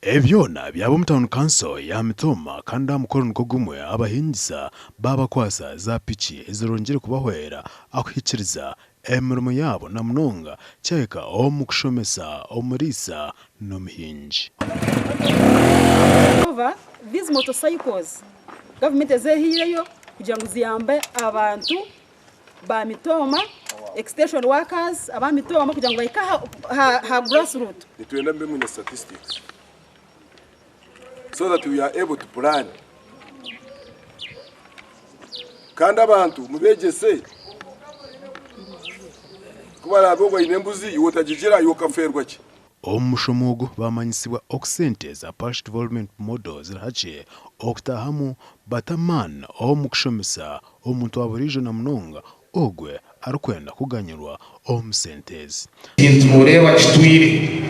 Ebyona byabo mu town council ya Mitooma kandi amukorano kogumwe Abahingisa babakwasa za pichi ezirongere kubahwera akwikiriza emirimo yabo na munonga cyeka omukushomesa omurisa n'omuhinji. Over these motorcycles government ezehireyo kugira ngo ziyambe abantu ba Mitooma extension workers aba Mitooma kugira ngo bayika ha grassroots. Nitwenda mbe mu statistics so that we are able to plan. Kandi abantu mubegese kubara abo inembuzi yotagigira yokaferwa ki omushomogo bamanyisibwa okusente za parish development models zirahaciye okutahamu bataman omukushomesa omuntu aburijo na munonga ogwe arukwenda kuganyirwa omusentezi intumureba kitwire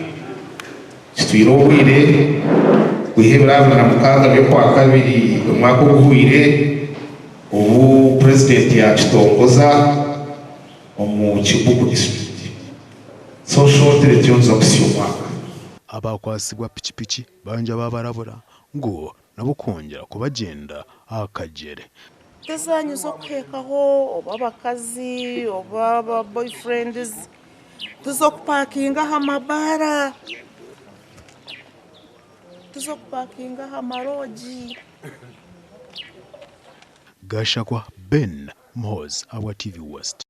obwire wihebera na mukaga byo kwa kabiri umwaka uguhire ubu president yakitongoza mu kibugu district social televisions option abakwasigwa pichipichi banja babarabura ngo nabo kongera kubagenda akagere tezanyu zo kwekaho obabakazi obaba boyfriends tuzo kuparkinga hamabara tuzo kuparkinga hamaroji Gashakwa Ben Moz, our TV West.